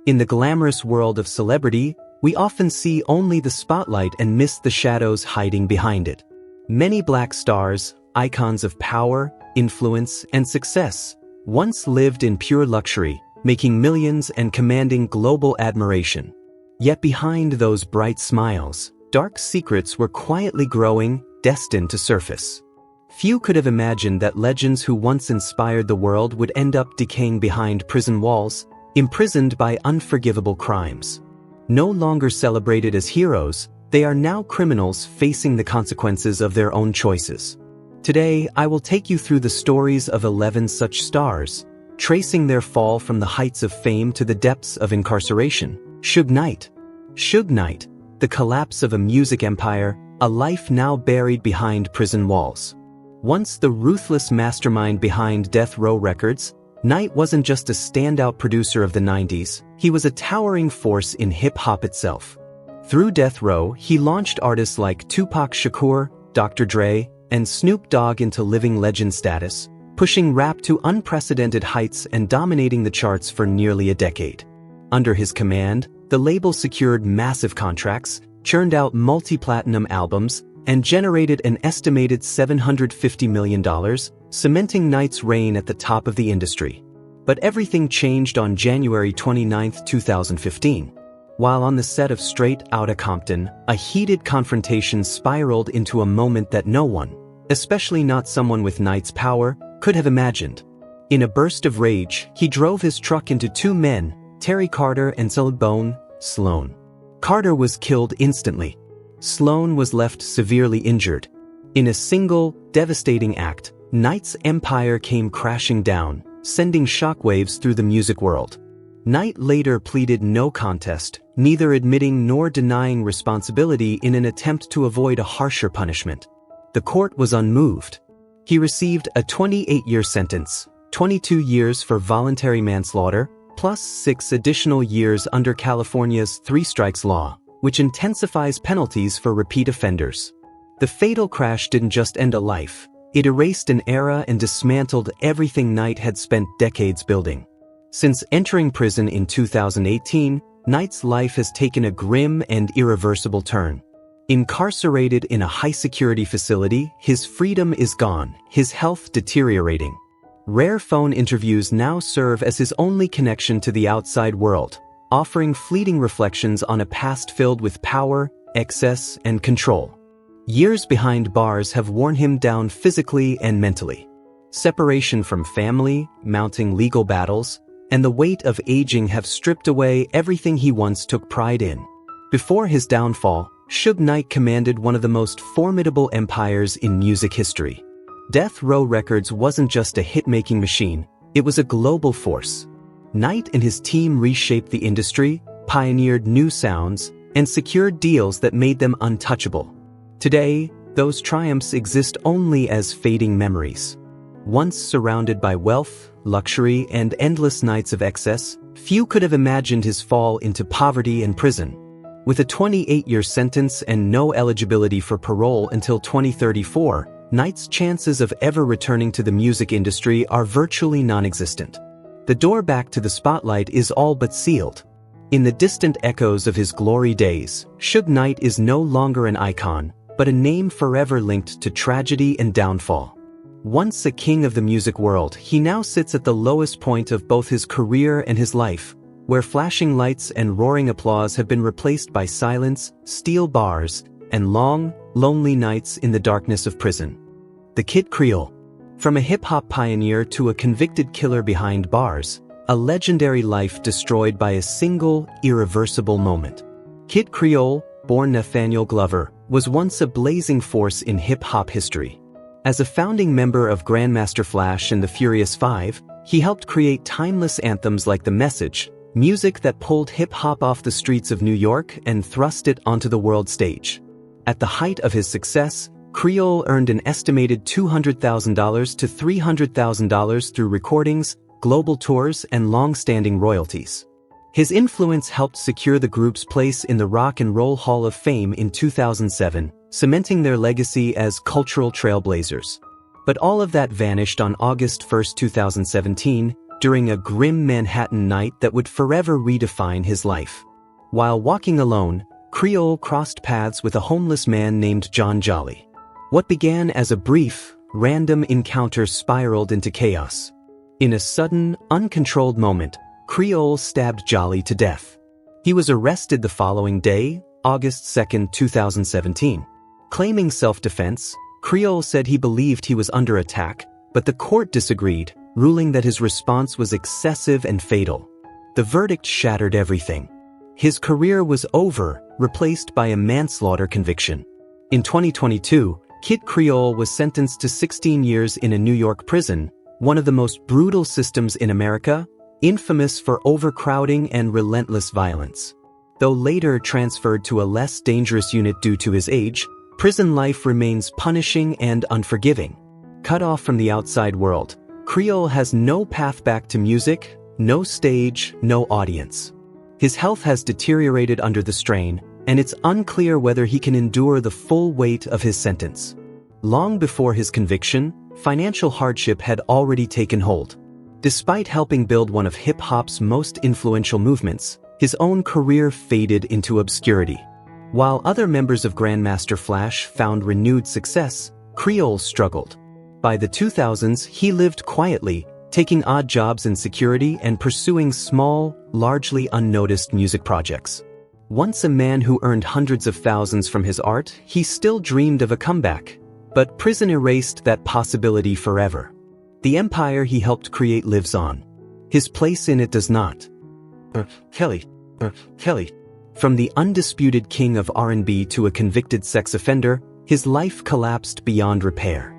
In the glamorous world of celebrity, we often see only the spotlight and miss the shadows hiding behind it. Many black stars, icons of power, influence, and success, once lived in pure luxury, making millions and commanding global admiration. Yet behind those bright smiles, dark secrets were quietly growing, destined to surface. Few could have imagined that legends who once inspired the world would end up decaying behind prison walls, imprisoned by unforgivable crimes. No longer celebrated as heroes, they are now criminals facing the consequences of their own choices. Today, I will take you through the stories of 11 such stars, tracing their fall from the heights of fame to the depths of incarceration. Suge Knight. Suge Knight, the collapse of a music empire, a life now buried behind prison walls. Once the ruthless mastermind behind Death Row Records, Knight wasn't just a standout producer of the 90s, he was a towering force in hip-hop itself. Through Death Row, he launched artists like Tupac Shakur, Dr. Dre, and Snoop Dogg into living legend status, pushing rap to unprecedented heights and dominating the charts for nearly a decade. Under his command, the label secured massive contracts, churned out multi-platinum albums, and generated an estimated $750 million, cementing Knight's reign at the top of the industry. But everything changed on January 29, 2015. While on the set of Straight Outta Compton, a heated confrontation spiraled into a moment that no one, especially not someone with Knight's power, could have imagined. In a burst of rage, he drove his truck into two men, Terry Carter and Bone Sloan. Carter was killed instantly. Sloan was left severely injured. In a single, devastating act, Knight's empire came crashing down, sending shockwaves through the music world. Knight later pleaded no contest, neither admitting nor denying responsibility in an attempt to avoid a harsher punishment. The court was unmoved. He received a 28-year sentence, 22 years for voluntary manslaughter, plus 6 additional years under California's three-strikes law, which intensifies penalties for repeat offenders. The fatal crash didn't just end a life, it erased an era and dismantled everything Knight had spent decades building. Since entering prison in 2018, Knight's life has taken a grim and irreversible turn. Incarcerated in a high-security facility, his freedom is gone, his health deteriorating. Rare phone interviews now serve as his only connection to the outside world, offering fleeting reflections on a past filled with power, excess, and control. Years behind bars have worn him down physically and mentally. Separation from family, mounting legal battles, and the weight of aging have stripped away everything he once took pride in. Before his downfall, Suge Knight commanded one of the most formidable empires in music history. Death Row Records wasn't just a hit-making machine, it was a global force. Knight and his team reshaped the industry, pioneered new sounds, and secured deals that made them untouchable. Today, those triumphs exist only as fading memories. Once surrounded by wealth, luxury, and endless nights of excess, few could have imagined his fall into poverty and prison. With a 28-year sentence and no eligibility for parole until 2034, Knight's chances of ever returning to the music industry are virtually non-existent. The door back to the spotlight is all but sealed. In the distant echoes of his glory days, Suge Knight is no longer an icon, but a name forever linked to tragedy and downfall. Once a king of the music world, he now sits at the lowest point of both his career and his life, where flashing lights and roaring applause have been replaced by silence, steel bars, and long, lonely nights in the darkness of prison. The Kid Creole. From a hip-hop pioneer to a convicted killer behind bars, a legendary life destroyed by a single, irreversible moment. Kid Creole, born Nathaniel Glover, was once a blazing force in hip-hop history. As a founding member of Grandmaster Flash and the Furious Five, he helped create timeless anthems like The Message, music that pulled hip-hop off the streets of New York and thrust it onto the world stage. At the height of his success, Creole earned an estimated $200,000 to $300,000 through recordings, global tours, and long-standing royalties. His influence helped secure the group's place in the Rock and Roll Hall of Fame in 2007, cementing their legacy as cultural trailblazers. But all of that vanished on August 1, 2017, during a grim Manhattan night that would forever redefine his life. While walking alone, Creole crossed paths with a homeless man named John Jolly. What began as a brief, random encounter spiraled into chaos. In a sudden, uncontrolled moment, Creole stabbed Jolly to death. He was arrested the following day, August 2, 2017. Claiming self-defense, Creole said he believed he was under attack, but the court disagreed, ruling that his response was excessive and fatal. The verdict shattered everything. His career was over, replaced by a manslaughter conviction. In 2022, Kid Creole was sentenced to 16 years in a New York prison, one of the most brutal systems in America, infamous for overcrowding and relentless violence. Though later transferred to a less dangerous unit due to his age, prison life remains punishing and unforgiving. Cut off from the outside world, Creole has no path back to music, no stage, no audience. His health has deteriorated under the strain, and it's unclear whether he can endure the full weight of his sentence. Long before his conviction, financial hardship had already taken hold. Despite helping build one of hip-hop's most influential movements, his own career faded into obscurity. While other members of Grandmaster Flash found renewed success, Creole struggled. By the 2000s, he lived quietly, taking odd jobs in security and pursuing small, largely unnoticed music projects. Once a man who earned hundreds of thousands from his art, he still dreamed of a comeback. But prison erased that possibility forever. The empire he helped create lives on. His place in it does not. Kelly. From the undisputed king of R&B to a convicted sex offender, his life collapsed beyond repair.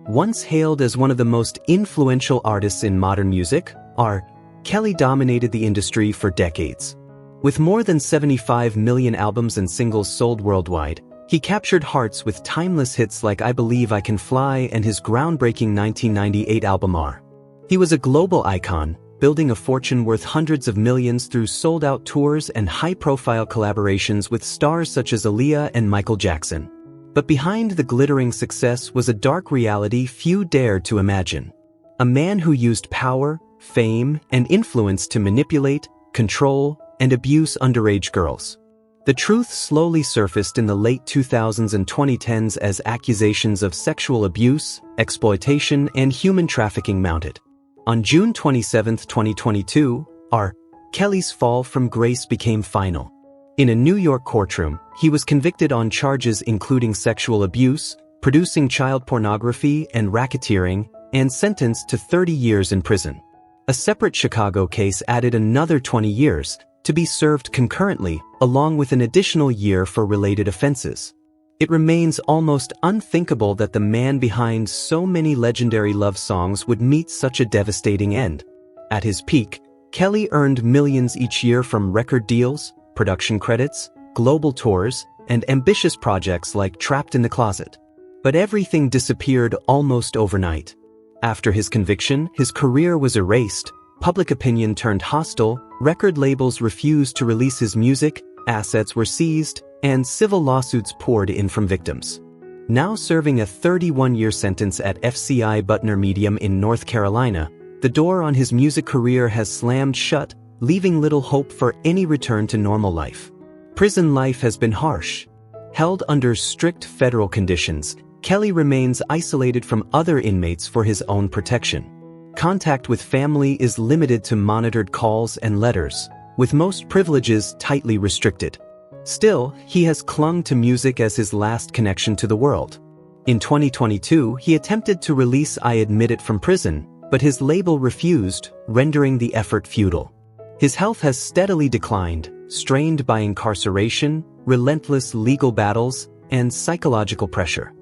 Once hailed as one of the most influential artists in modern music, R. Kelly dominated the industry for decades. With more than 75 million albums and singles sold worldwide, he captured hearts with timeless hits like I Believe I Can Fly and his groundbreaking 1998 album R. He was a global icon, building a fortune worth hundreds of millions through sold-out tours and high-profile collaborations with stars such as Aaliyah and Michael Jackson. But behind the glittering success was a dark reality few dared to imagine. A man who used power, fame, and influence to manipulate, control, and abuse underage girls. The truth slowly surfaced in the late 2000s and 2010s as accusations of sexual abuse, exploitation, and human trafficking mounted. On June 27, 2022, R. Kelly's fall from grace became final. In a New York courtroom, he was convicted on charges including sexual abuse, producing child pornography, and racketeering, and sentenced to 30 years in prison. A separate Chicago case added another 20 years, to be served concurrently, along with an additional year for related offenses. It remains almost unthinkable that the man behind so many legendary love songs would meet such a devastating end. At his peak, Kelly earned millions each year from record deals, production credits, global tours, and ambitious projects like Trapped in the Closet. But everything disappeared almost overnight. After his conviction, his career was erased, public opinion turned hostile, record labels refused to release his music, assets were seized, and civil lawsuits poured in from victims. Now serving a 31-year sentence at FCI Butner Medium in North Carolina, the door on his music career has slammed shut, leaving little hope for any return to normal life. Prison life has been harsh. Held under strict federal conditions, Kelly remains isolated from other inmates for his own protection. Contact with family is limited to monitored calls and letters, with most privileges tightly restricted. Still, he has clung to music as his last connection to the world. In 2022, he attempted to release I Admit It from prison, but his label refused, rendering the effort futile. His health has steadily declined, strained by incarceration, relentless legal battles, and psychological pressure.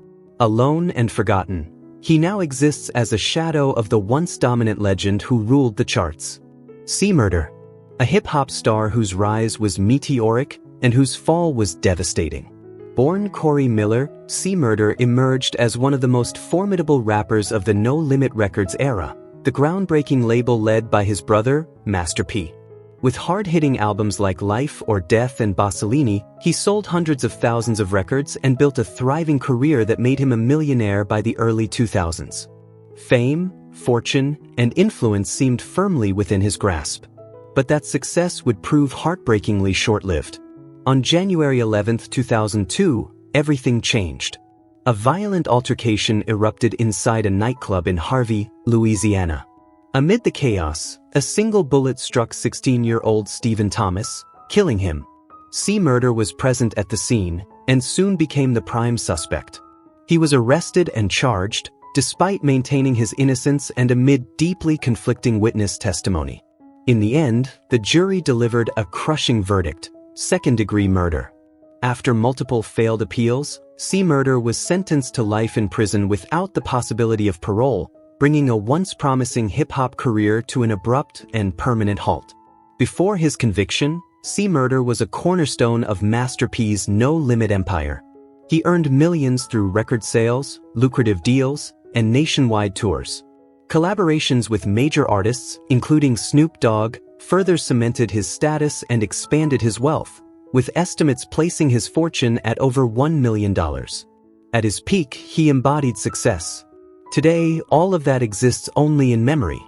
Alone and forgotten, he now exists as a shadow of the once dominant legend who ruled the charts. C-Murder, a hip-hop star whose rise was meteoric and whose fall was devastating. Born Corey Miller, C-Murder emerged as one of the most formidable rappers of the No Limit Records era, the groundbreaking label led by his brother, Master P. With hard-hitting albums like Life or Death and Bassolini, he sold hundreds of thousands of records and built a thriving career that made him a millionaire by the early 2000s. Fame, fortune, and influence seemed firmly within his grasp. But that success would prove heartbreakingly short-lived. On January 11, 2002, everything changed. A violent altercation erupted inside a nightclub in Harvey, Louisiana. Amid the chaos, a single bullet struck 16-year-old Stephen Thomas, killing him. C-Murder was present at the scene, and soon became the prime suspect. He was arrested and charged, despite maintaining his innocence and amid deeply conflicting witness testimony. In the end, the jury delivered a crushing verdict: second-degree murder. After multiple failed appeals, C-Murder was sentenced to life in prison without the possibility of parole, bringing a once-promising hip-hop career to an abrupt and permanent halt. Before his conviction, C-Murder was a cornerstone of Master P's No Limit empire. He earned millions through record sales, lucrative deals, and nationwide tours. Collaborations with major artists, including Snoop Dogg, further cemented his status and expanded his wealth, with estimates placing his fortune at over $1 million. At his peak, he embodied success. Today, all of that exists only in memory.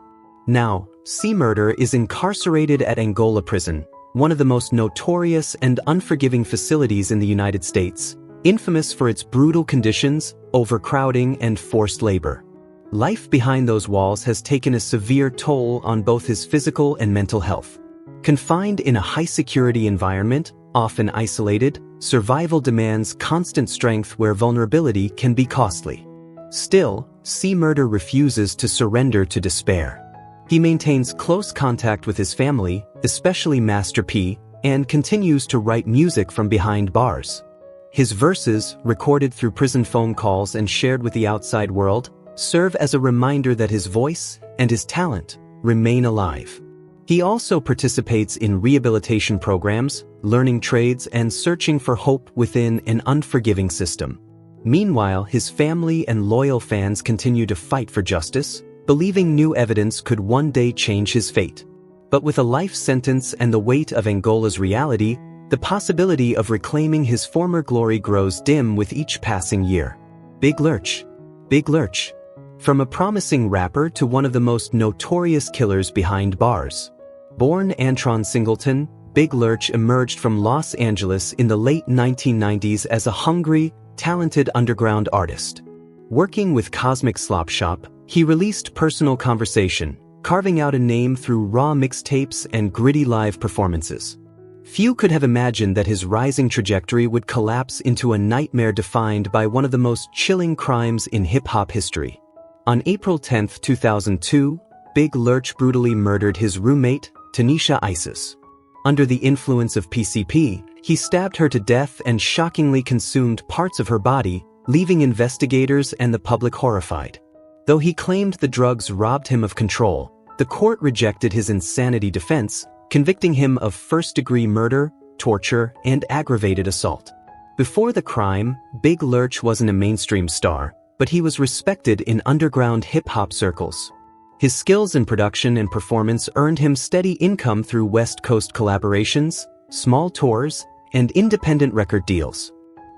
Now, C-Murder is incarcerated at Angola Prison, one of the most notorious and unforgiving facilities in the United States, infamous for its brutal conditions, overcrowding, and forced labor. Life behind those walls has taken a severe toll on both his physical and mental health. Confined in a high-security environment, often isolated, survival demands constant strength where vulnerability can be costly. Still, C-Murder refuses to surrender to despair. He maintains close contact with his family, especially Master P, and continues to write music from behind bars. His verses, recorded through prison phone calls and shared with the outside world, serve as a reminder that his voice and his talent remain alive. He also participates in rehabilitation programs, learning trades, and searching for hope within an unforgiving system. Meanwhile, his family and loyal fans continue to fight for justice, believing new evidence could one day change his fate. But with a life sentence and the weight of Angola's reality, the possibility of reclaiming his former glory grows dim with each passing year. Big Lurch. Big Lurch. From a promising rapper to one of the most notorious killers behind bars. Born Antron Singleton, Big Lurch emerged from Los Angeles in the late 1990s as a hungry, talented underground artist. Working with Cosmic Slop Shop, he released Personal Conversation, carving out a name through raw mixtapes and gritty live performances. Few could have imagined that his rising trajectory would collapse into a nightmare defined by one of the most chilling crimes in hip-hop history. On April 10, 2002, Big Lurch brutally murdered his roommate, Tanisha Isis. Under the influence of PCP, he stabbed her to death and shockingly consumed parts of her body, leaving investigators and the public horrified. Though he claimed the drugs robbed him of control, the court rejected his insanity defense, convicting him of first-degree murder, torture, and aggravated assault. Before the crime, Big Lurch wasn't a mainstream star, but he was respected in underground hip-hop circles. His skills in production and performance earned him steady income through West Coast collaborations, small tours, and independent record deals.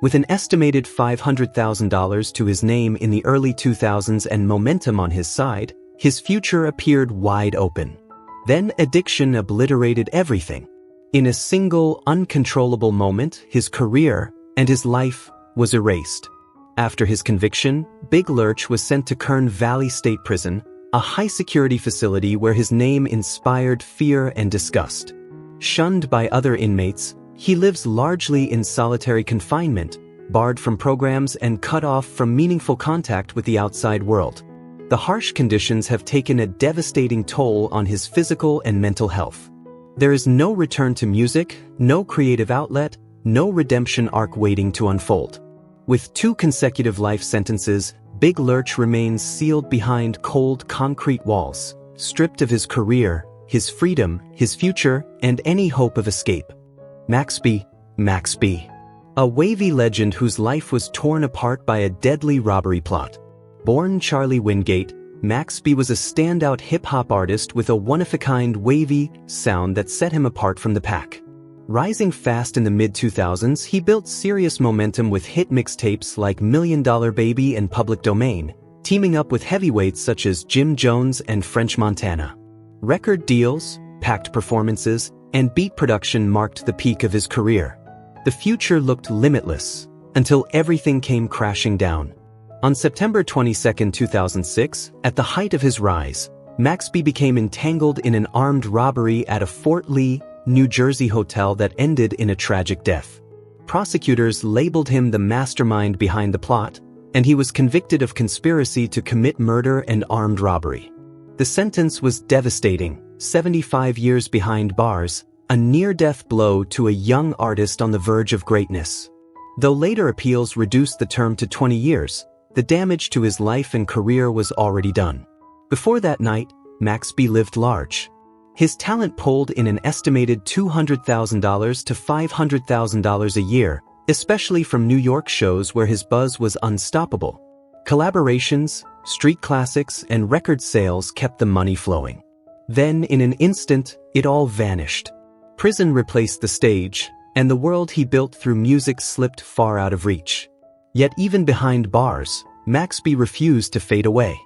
With an estimated $500,000 to his name in the early 2000s and momentum on his side, his future appeared wide open. Then addiction obliterated everything. In a single, uncontrollable moment, his career and his life was erased. After his conviction, Big Lurch was sent to Kern Valley State Prison, a high-security facility where his name inspired fear and disgust. Shunned by other inmates, he lives largely in solitary confinement, barred from programs and cut off from meaningful contact with the outside world. The harsh conditions have taken a devastating toll on his physical and mental health. There is no return to music, no creative outlet, no redemption arc waiting to unfold. With 2 consecutive life sentences, Big Lurch remains sealed behind cold concrete walls, stripped of his career, his freedom, his future, and any hope of escape. Max B. A wavy legend whose life was torn apart by a deadly robbery plot. Born Charlie Wingate, Max B was a standout hip-hop artist with a one-of-a-kind wavy sound that set him apart from the pack. Rising fast in the mid-2000s, he built serious momentum with hit mixtapes like $1 Million Baby and Public Domain, teaming up with heavyweights such as Jim Jones and French Montana. Record deals, packed performances, and beat production marked the peak of his career. The future looked limitless, until everything came crashing down. On September 22, 2006, at the height of his rise, Maxby became entangled in an armed robbery at a Fort Lee, New Jersey hotel that ended in a tragic death. Prosecutors labeled him the mastermind behind the plot, and he was convicted of conspiracy to commit murder and armed robbery. The sentence was devastating, 75 years behind bars, a near-death blow to a young artist on the verge of greatness. Though later appeals reduced the term to 20 years, the damage to his life and career was already done. Before that night, Maxby lived large. His talent pulled in an estimated $200,000 to $500,000 a year, especially from New York shows where his buzz was unstoppable. Collaborations, street classics, and record sales kept the money flowing. Then, in an instant, it all vanished. Prison replaced the stage, and the world he built through music slipped far out of reach. Yet even behind bars, Maxby refused to fade away.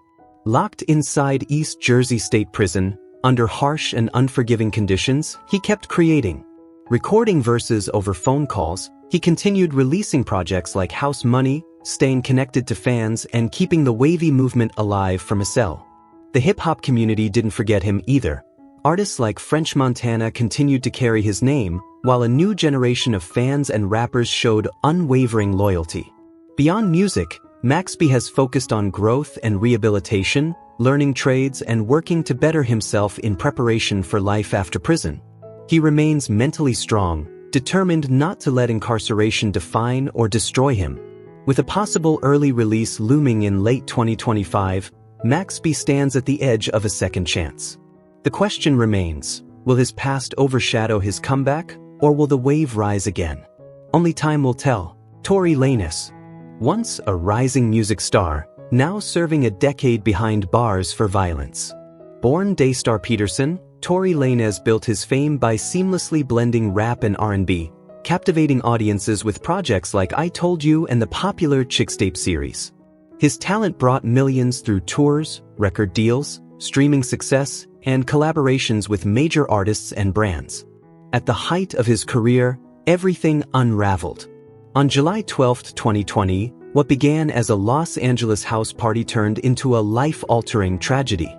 Locked inside East Jersey State Prison, under harsh and unforgiving conditions, he kept creating. Recording verses over phone calls, he continued releasing projects like House Money, staying connected to fans, and keeping the wavy movement alive from a cell. The hip-hop community didn't forget him either. Artists like French Montana continued to carry his name, while a new generation of fans and rappers showed unwavering loyalty. Beyond music, Maxby has focused on growth and rehabilitation, learning trades, and working to better himself in preparation for life after prison. He remains mentally strong, determined not to let incarceration define or destroy him. With a possible early release looming in late 2025, Maxby stands at the edge of a second chance. The question remains, will his past overshadow his comeback, or will the wave rise again? Only time will tell. Tory Lanez. Once a rising music star, now serving a decade behind bars for violence. Born Daystar Peterson, Tory Lanez built his fame by seamlessly blending rap and R&B, captivating audiences with projects like I Told You and the popular Chixtape series. His talent brought millions through tours, record deals, streaming success, and collaborations with major artists and brands. At the height of his career, everything unraveled. On July 12, 2020, what began as a Los Angeles house party turned into a life-altering tragedy.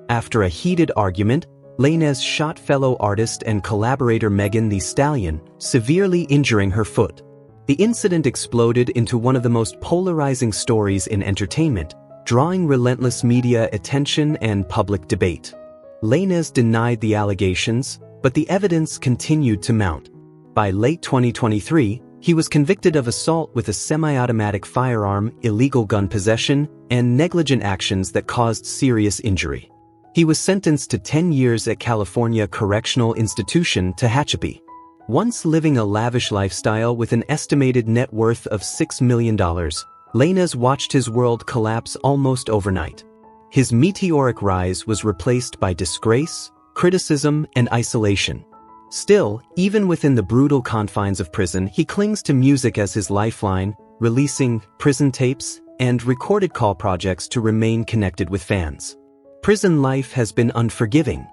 After a heated argument, Lanez shot fellow artist and collaborator Megan Thee Stallion, severely injuring her foot. The incident exploded into one of the most polarizing stories in entertainment, drawing relentless media attention and public debate. Lanez denied the allegations, but the evidence continued to mount. By late 2023, he was convicted of assault with a semi-automatic firearm, illegal gun possession, and negligent actions that caused serious injury. He was sentenced to 10 years at California Correctional Institution Tehachapi. Once living a lavish lifestyle with an estimated net worth of $6 million, Lanez watched his world collapse almost overnight. His meteoric rise was replaced by disgrace, criticism, and isolation. Still, even within the brutal confines of prison, he clings to music as his lifeline, releasing prison tapes and recorded call projects to remain connected with fans. Prison life has been unforgiving.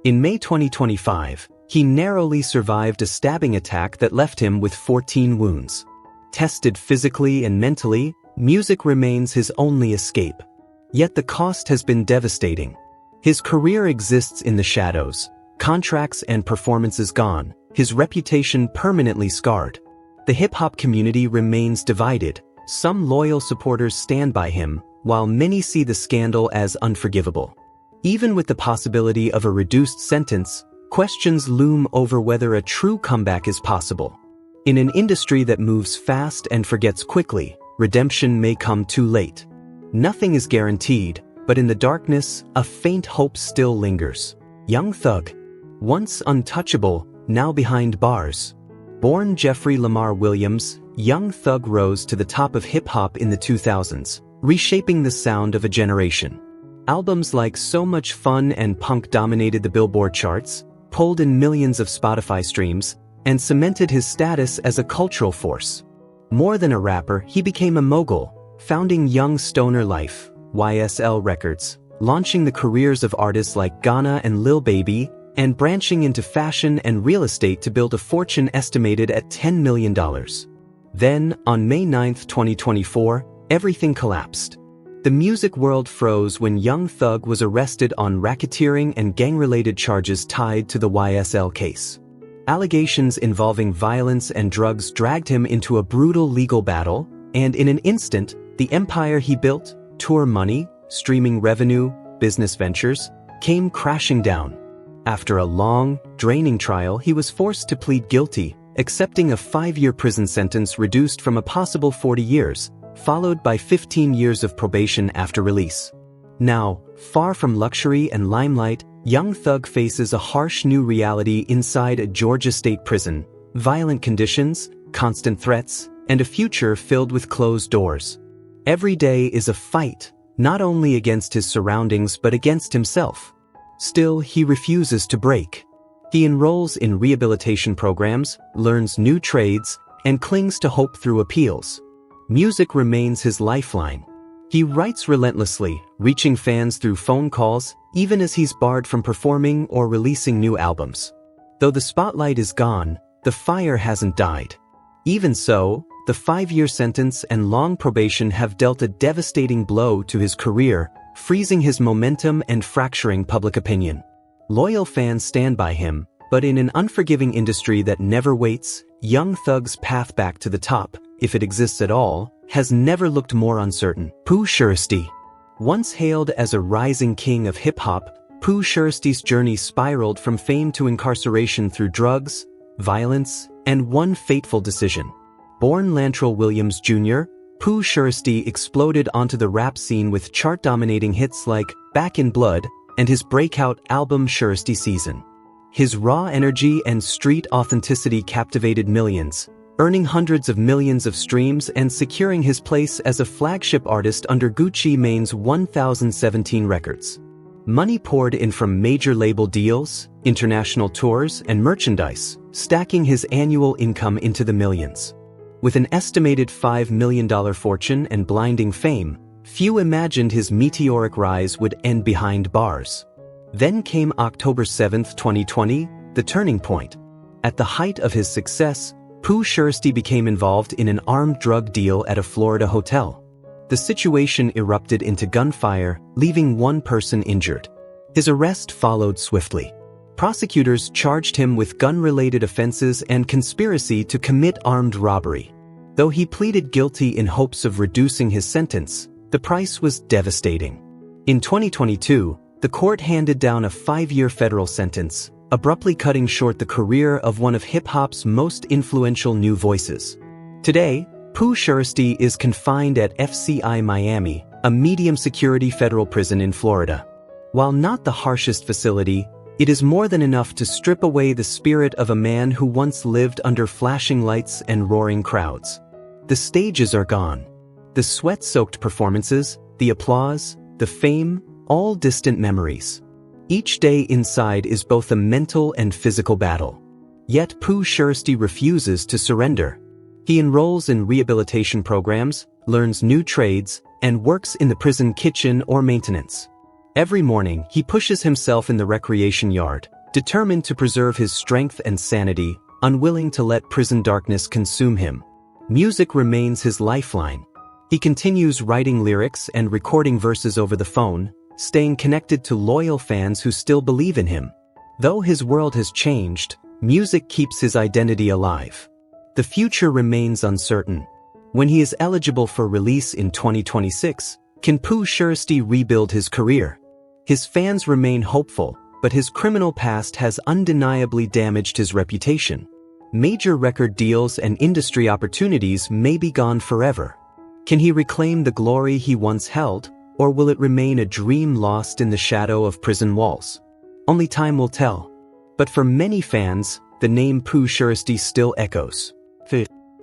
In May 2025, he narrowly survived a stabbing attack that left him with 14 wounds. Tested physically and mentally, music remains his only escape. Yet the cost has been devastating. His career exists in the shadows. Contracts and performances gone, his reputation permanently scarred. The hip-hop community remains divided. Some loyal supporters stand by him, while many see the scandal as unforgivable. Even with the possibility of a reduced sentence, questions loom over whether a true comeback is possible. In an industry that moves fast and forgets quickly, redemption may come too late. Nothing is guaranteed, but in the darkness, a faint hope still lingers. Young Thug. Once untouchable, now behind bars. Born Jeffrey Lamar Williams, Young Thug rose to the top of hip-hop in the 2000s, reshaping the sound of a generation. Albums like So Much Fun and Punk dominated the Billboard charts, pulled in millions of Spotify streams, and cemented his status as a cultural force. More than a rapper, he became a mogul, founding Young Stoner Life, YSL Records, launching the careers of artists like Ghana and Lil Baby, and branching into fashion and real estate to build a fortune estimated at $10 million. Then, on May 9, 2024, everything collapsed. The music world froze when Young Thug was arrested on racketeering and gang-related charges tied to the YSL case. Allegations involving violence and drugs dragged him into a brutal legal battle, and in an instant, the empire he built, tour money, streaming revenue, business ventures, came crashing down. After a long, draining trial, he was forced to plead guilty, accepting a 5-year prison sentence reduced from a possible 40 years, followed by 15 years of probation after release. Now, far from luxury and limelight, Young Thug faces a harsh new reality inside a Georgia state prison: violent conditions, constant threats, and a future filled with closed doors. Every day is a fight, not only against his surroundings but against himself. Still, he refuses to break. He enrolls in rehabilitation programs, learns new trades, and clings to hope through appeals. Music remains his lifeline. He writes relentlessly, reaching fans through phone calls, even as he's barred from performing or releasing new albums. Though the spotlight is gone, the fire hasn't died. Even so, the 5-year sentence and long probation have dealt a devastating blow to his career, freezing his momentum and fracturing public opinion. Loyal fans stand by him, but in an unforgiving industry that never waits, Young Thug's path back to the top, if it exists at all, has never looked more uncertain. Pooh Shiesty. Once hailed as a rising king of hip-hop, Pooh Shiesty's journey spiraled from fame to incarceration through drugs, violence, and one fateful decision. Born Lantrell Williams Jr., Pooh Shiesty exploded onto the rap scene with chart-dominating hits like Back in Blood and his breakout album Shiesty Season. His raw energy and street authenticity captivated millions, earning hundreds of millions of streams and securing his place as a flagship artist under Gucci Mane's 1017 Records. Money poured in from major label deals, international tours, and merchandise, stacking his annual income into the millions. With an estimated $5 million fortune and blinding fame, few imagined his meteoric rise would end behind bars. Then came October 7, 2020, the turning point. At the height of his success, Pooh Shiesty became involved in an armed drug deal at a Florida hotel. The situation erupted into gunfire, leaving one person injured. His arrest followed swiftly. Prosecutors charged him with gun-related offenses and conspiracy to commit armed robbery. Though he pleaded guilty in hopes of reducing his sentence, the price was devastating. In 2022, the court handed down a 5-year federal sentence, abruptly cutting short the career of one of hip-hop's most influential new voices. Today, Pooh Shiesty is confined at FCI Miami, a medium-security federal prison in Florida. While not the harshest facility, it is more than enough to strip away the spirit of a man who once lived under flashing lights and roaring crowds. The stages are gone. The sweat-soaked performances, the applause, the fame, all distant memories. Each day inside is both a mental and physical battle. Yet Pooh Shiesty refuses to surrender. He enrolls in rehabilitation programs, learns new trades, and works in the prison kitchen or maintenance. Every morning, he pushes himself in the recreation yard, determined to preserve his strength and sanity, unwilling to let prison darkness consume him. Music remains his lifeline. He continues writing lyrics and recording verses over the phone, staying connected to loyal fans who still believe in him. Though his world has changed, music keeps his identity alive. The future remains uncertain. When he is eligible for release in 2026, can Pooh Shiesty rebuild his career? His fans remain hopeful, but his criminal past has undeniably damaged his reputation. Major record deals and industry opportunities may be gone forever. Can he reclaim the glory he once held, or will it remain a dream lost in the shadow of prison walls? Only time will tell. But for many fans, the name Pooh Shiesty still echoes.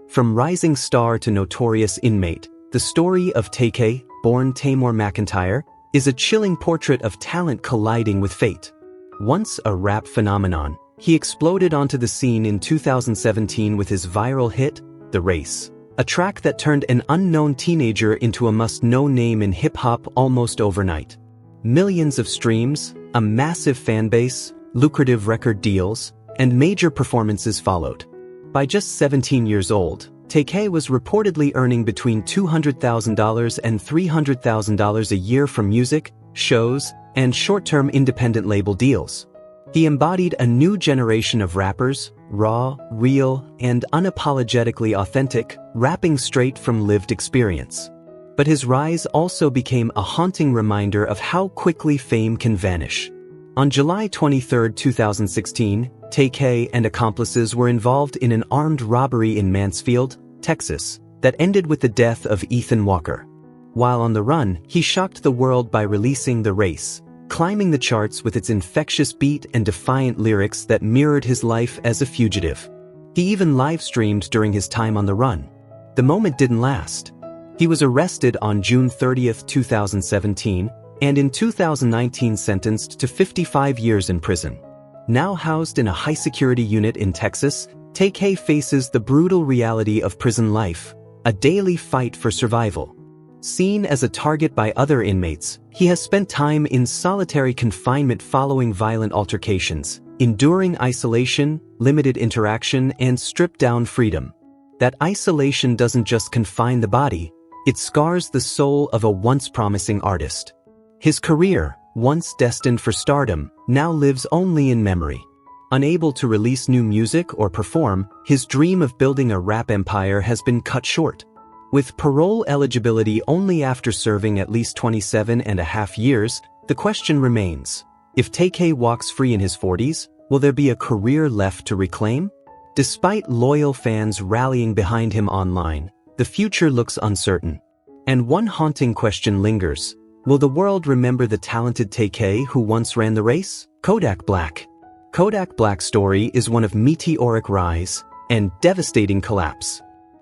From rising star to notorious inmate, the story of Tay-K, born Tamor McIntyre, is a chilling portrait of talent colliding with fate. Once a rap phenomenon, he exploded onto the scene in 2017 with his viral hit, The Race. a track that turned an unknown teenager into a must-know name in hip-hop almost overnight. Millions of streams, a massive fan base, lucrative record deals, and major performances followed. By just 17 years old, Tay-K was reportedly earning between $200,000 and $300,000 a year from music, shows, and short-term independent label deals. He embodied a new generation of rappers, raw, real, and unapologetically authentic, rapping straight from lived experience. But his rise also became a haunting reminder of how quickly fame can vanish. On July 23, 2016, Tay-K and accomplices were involved in an armed robbery in Mansfield, Texas, that ended with the death of Ethan Walker. While on the run, he shocked the world by releasing The Race, climbing the charts with its infectious beat and defiant lyrics that mirrored his life as a fugitive. He even live-streamed during his time on the run. The moment didn't last. He was arrested on June 30, 2017, and in 2019 sentenced to 55 years in prison. Now housed in a high-security unit in Texas, Tay-K faces the brutal reality of prison life, a daily fight for survival. Seen as a target by other inmates, he has spent time in solitary confinement following violent altercations, enduring isolation, limited interaction, and stripped-down freedom. That isolation doesn't just confine the body, it scars the soul of a once promising artist. His career, once destined for stardom, now lives only in memory. Unable to release new music or perform, his dream of building a rap empire has been cut short. With parole eligibility only after serving at least 27.5 years, the question remains, if Tay-K walks free in his 40s, will there be a career left to reclaim? Despite loyal fans rallying behind him online, the future looks uncertain. And one haunting question lingers. Will the world remember the talented Tay-K who once ran the race? Kodak Black. Kodak Black's story is one of meteoric rise and devastating collapse.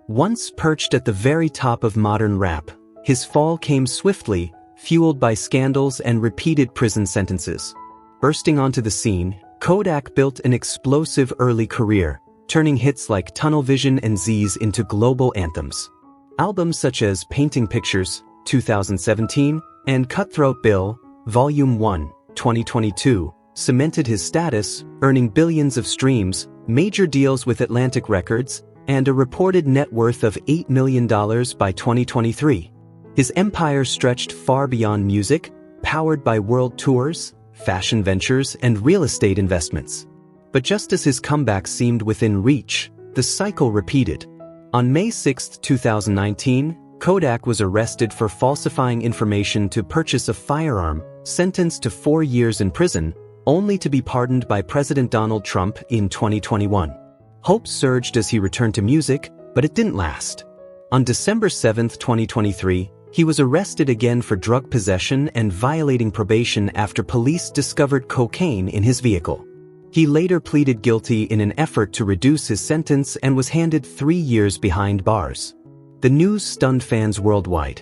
Once perched at the very top of modern rap, his fall came swiftly, fueled by scandals and repeated prison sentences. Bursting onto the scene, Kodak built an explosive early career, turning hits like Tunnel Vision and Z's into global anthems. Albums such as Painting Pictures, 2017, and Cutthroat Bill, Volume 1, 2022, cemented his status, earning billions of streams, major deals with Atlantic Records, and a reported net worth of $8 million by 2023. His empire stretched far beyond music, powered by world tours, fashion ventures, and real estate investments. But just as his comeback seemed within reach, the cycle repeated. On May 6, 2019, Kodak was arrested for falsifying information to purchase a firearm, sentenced to 4 years in prison, only to be pardoned by President Donald Trump in 2021. Hope surged as he returned to music, but it didn't last. On December 7, 2023, he was arrested again for drug possession and violating probation after police discovered cocaine in his vehicle. He later pleaded guilty in an effort to reduce his sentence and was handed 3 years behind bars. The news stunned fans worldwide.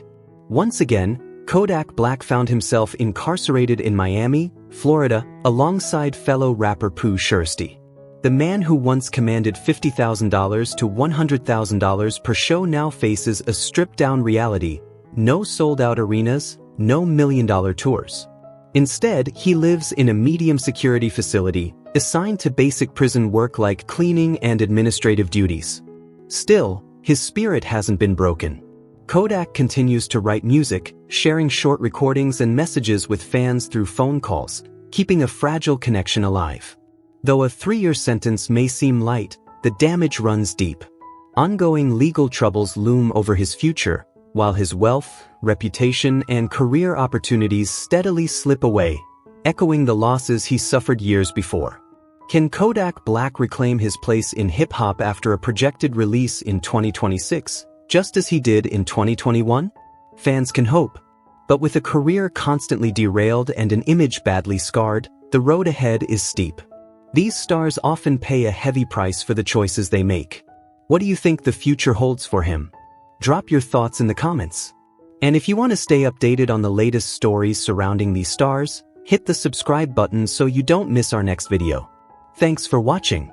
Once again, Kodak Black found himself incarcerated in Miami, Florida, alongside fellow rapper Pooh Shiesty. The man who once commanded $50,000 to $100,000 per show now faces a stripped-down reality: no sold-out arenas, no million-dollar tours. Instead, he lives in a medium-security facility, assigned to basic prison work like cleaning and administrative duties. Still, his spirit hasn't been broken. Kodak continues to write music, sharing short recordings and messages with fans through phone calls, keeping a fragile connection alive. Though a 3-year sentence may seem light, the damage runs deep. Ongoing legal troubles loom over his future, while his wealth, reputation, and career opportunities steadily slip away, echoing the losses he suffered years before. Can Kodak Black reclaim his place in hip-hop after a projected release in 2026, just as he did in 2021? Fans can hope. But with a career constantly derailed and an image badly scarred, the road ahead is steep. These stars often pay a heavy price for the choices they make. What do you think the future holds for him? Drop your thoughts in the comments. And if you want to stay updated on the latest stories surrounding these stars, hit the subscribe button so you don't miss our next video. Thanks for watching.